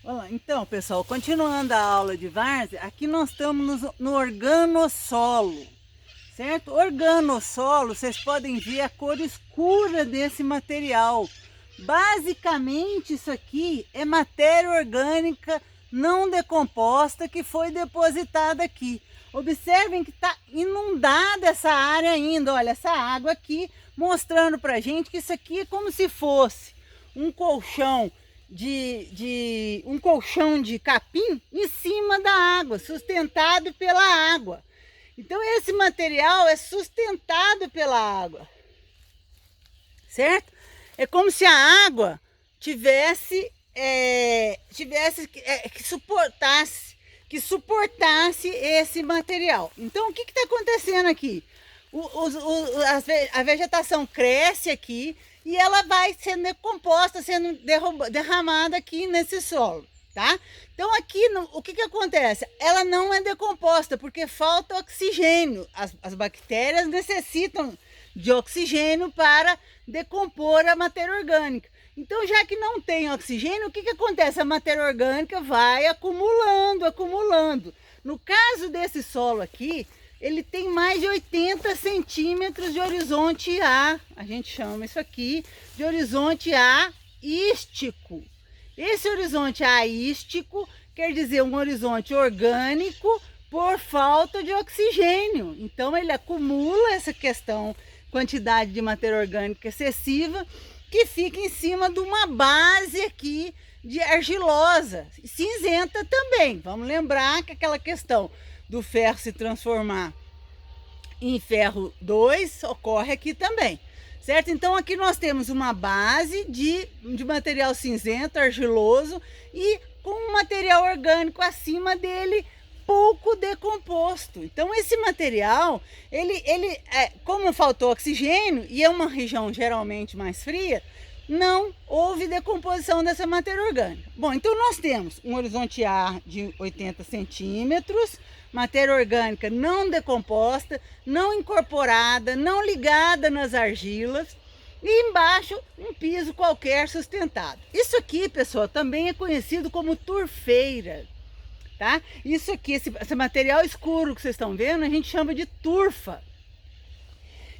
Olá, então, pessoal, continuando a aula de várzea, aqui nós estamos no organossolo, certo? Organossolo, vocês podem ver a cor escura desse material. Basicamente, isso aqui é matéria orgânica não decomposta que foi depositada aqui. Observem que está inundada essa área ainda, olha, essa água aqui, mostrando pra gente que isso aqui é como se fosse um colchão um colchão de capim em cima da água, sustentado pela água. Então esse material é sustentado pela água, certo? É como se a água tivesse que suportasse esse material. Então o que está acontecendo aqui? A vegetação cresce aqui e ela vai sendo decomposta, sendo derramada aqui nesse solo, tá? Então aqui, o que acontece? Ela não é decomposta porque falta oxigênio. As bactérias necessitam de oxigênio para decompor a matéria orgânica. Então, já que não tem oxigênio, o que acontece? A matéria orgânica vai acumulando, acumulando. No caso desse solo aqui, ele tem mais de 80 centímetros de horizonte A. A gente chama isso aqui de horizonte A ístico. Esse horizonte A ístico quer dizer um horizonte orgânico por falta de oxigênio. Então ele acumula essa quantidade de matéria orgânica excessiva que fica em cima de uma base aqui de argilosa, cinzenta também. Vamos lembrar que aquela questão do ferro se transformar em ferro 2 ocorre aqui também, certo? Então aqui nós temos uma base de material cinzento, argiloso e com um material orgânico acima dele pouco decomposto. Então esse material, como faltou oxigênio e é uma região geralmente mais fria, não houve decomposição dessa matéria orgânica. Bom, então nós temos um horizonte A de 80 centímetros, matéria orgânica não decomposta, não incorporada, não ligada nas argilas, e embaixo um piso qualquer sustentado. Isso aqui, pessoal, também é conhecido como turfeira, tá? Isso aqui, esse material escuro que vocês estão vendo, a gente chama de turfa.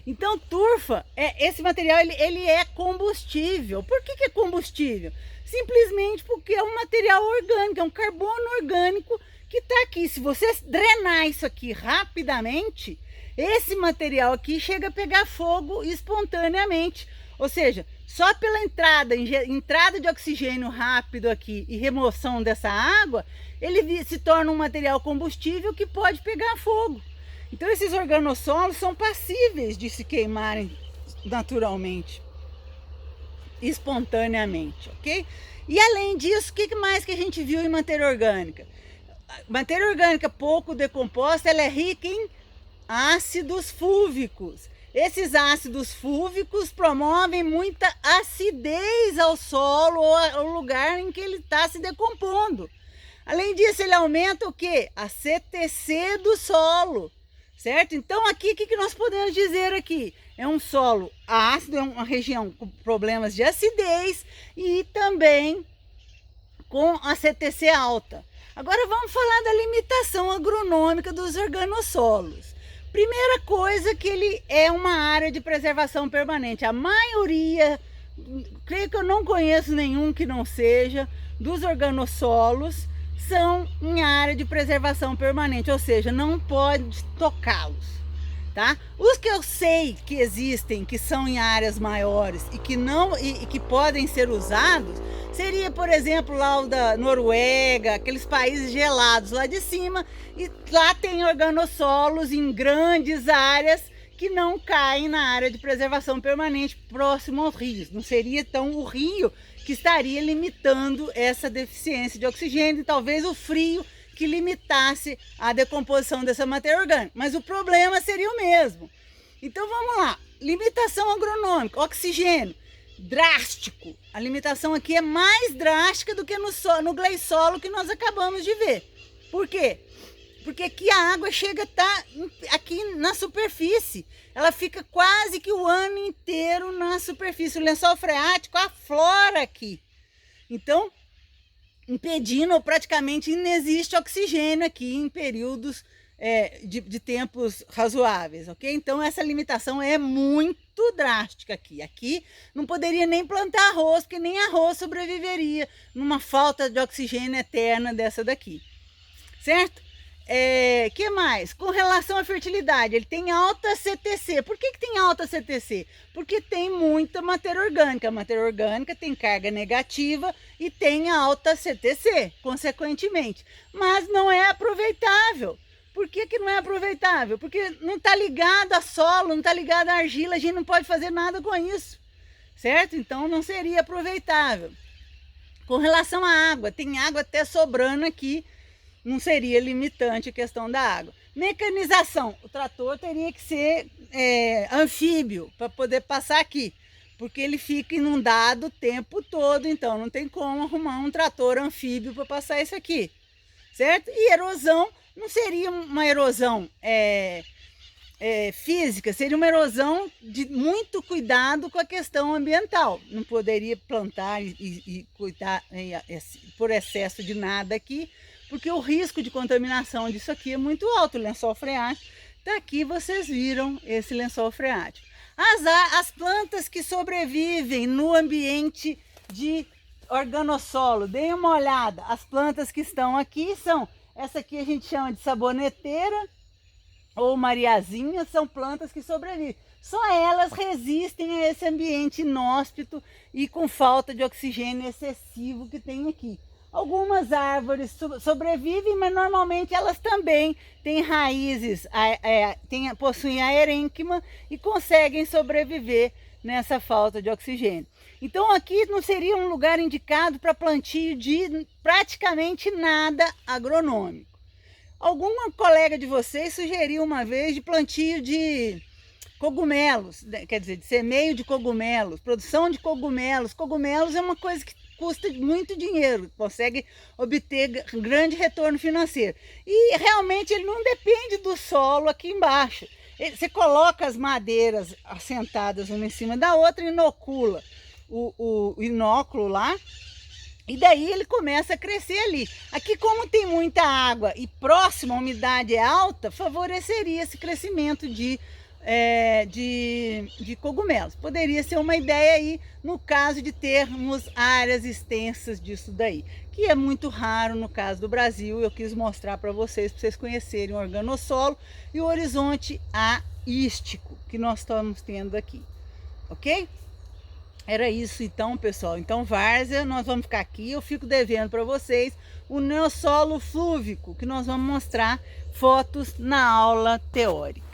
Então, turfa, esse material ele é combustível. Por que é combustível? Simplesmente porque é um material orgânico, é um carbono orgânico que está aqui. Se você drenar isso aqui rapidamente, esse material aqui chega a pegar fogo espontaneamente. Ou seja, só pela entrada de oxigênio rápido aqui e remoção dessa água, ele se torna um material combustível que pode pegar fogo. Então esses organossolos são passíveis de se queimarem naturalmente, espontaneamente, ok? E além disso, o que mais que a gente viu em matéria orgânica? Matéria orgânica pouco decomposta, ela é rica em ácidos fúlvicos. Esses ácidos fúlvicos promovem muita acidez ao solo ou ao lugar em que ele está se decompondo. Além disso, ele aumenta o quê? A CTC do solo, certo? Então aqui, o que nós podemos dizer aqui? É um solo ácido, é uma região com problemas de acidez e também com a CTC alta. Agora vamos falar da limitação agronômica dos organossolos. Primeira coisa, que ele é uma área de preservação permanente. A maioria, creio que eu não conheço nenhum que não seja, dos organossolos são em área de preservação permanente, ou seja, não pode tocá-los, tá? Os que eu sei que existem, que são em áreas maiores e que podem ser usados, seria, por exemplo, lá o da Noruega, aqueles países gelados lá de cima, e lá tem organossolos em grandes áreas que não caem na área de preservação permanente próximo aos rios. Não seria então o rio que estaria limitando essa deficiência de oxigênio e talvez o frio que limitasse a decomposição dessa matéria orgânica. Mas o problema seria o mesmo. Então vamos lá, limitação agronômica, oxigênio, drástico. A limitação aqui é mais drástica do que no gleissolo que nós acabamos de ver. Por quê? Porque aqui a água chega a estar aqui na superfície. Ela fica quase que o ano inteiro na superfície. O lençol freático aflora aqui. Então, impedindo ou praticamente inexiste oxigênio aqui em períodos de tempos razoáveis, ok? Então essa limitação é muito drástica aqui. Aqui não poderia nem plantar arroz, porque nem arroz sobreviveria numa falta de oxigênio eterna dessa daqui, certo? Que mais? Com relação à fertilidade, ele tem alta CTC. Por que tem alta CTC? Porque tem muita matéria orgânica. A matéria orgânica tem carga negativa e tem alta CTC, consequentemente. Mas não é aproveitável. Por que não é aproveitável? Porque não está ligado a solo, não está ligado a argila, a gente não pode fazer nada com isso, certo? Então não seria aproveitável. Com relação à água, tem água até sobrando aqui, não seria limitante a questão da água. Mecanização, o trator teria que ser anfíbio para poder passar aqui, porque ele fica inundado o tempo todo, então não tem como arrumar um trator anfíbio para passar isso aqui, certo? E erosão não seria uma erosão física, seria uma erosão de muito cuidado com a questão ambiental. Não poderia plantar e cuidar por excesso de nada aqui, porque o risco de contaminação disso aqui é muito alto. O lençol freático está aqui, vocês viram esse lençol freático. As plantas que sobrevivem no ambiente de organossolo, deem uma olhada. As plantas que estão aqui são, essa aqui a gente chama de saboneteira ou mariazinha, são plantas que sobrevivem. Só elas resistem a esse ambiente inóspito e com falta de oxigênio excessivo que tem aqui. Algumas árvores sobrevivem, mas normalmente elas também têm raízes, possuem aerênquima e conseguem sobreviver nessa falta de oxigênio. Então aqui não seria um lugar indicado para plantio de praticamente nada agronômico. Alguma colega de vocês sugeriu uma vez de plantio de cogumelos, quer dizer, de semeio de cogumelos, produção de cogumelos. Cogumelos é uma coisa que custa muito dinheiro, consegue obter grande retorno financeiro. E realmente ele não depende do solo aqui embaixo. Você coloca as madeiras assentadas uma em cima da outra, inocula o inóculo lá, e daí ele começa a crescer ali. Aqui, como tem muita água e próximo a umidade é alta, favoreceria esse crescimento de cogumelos. Poderia ser uma ideia aí no caso de termos áreas extensas disso daí, que é muito raro no caso do Brasil. Eu quis mostrar para vocês conhecerem o organossolo e o horizonte aístico que nós estamos tendo aqui, ok? Era isso então, pessoal. Então, várzea, nós vamos ficar aqui. Eu fico devendo para vocês o neossolo flúvico, que nós vamos mostrar fotos na aula teórica.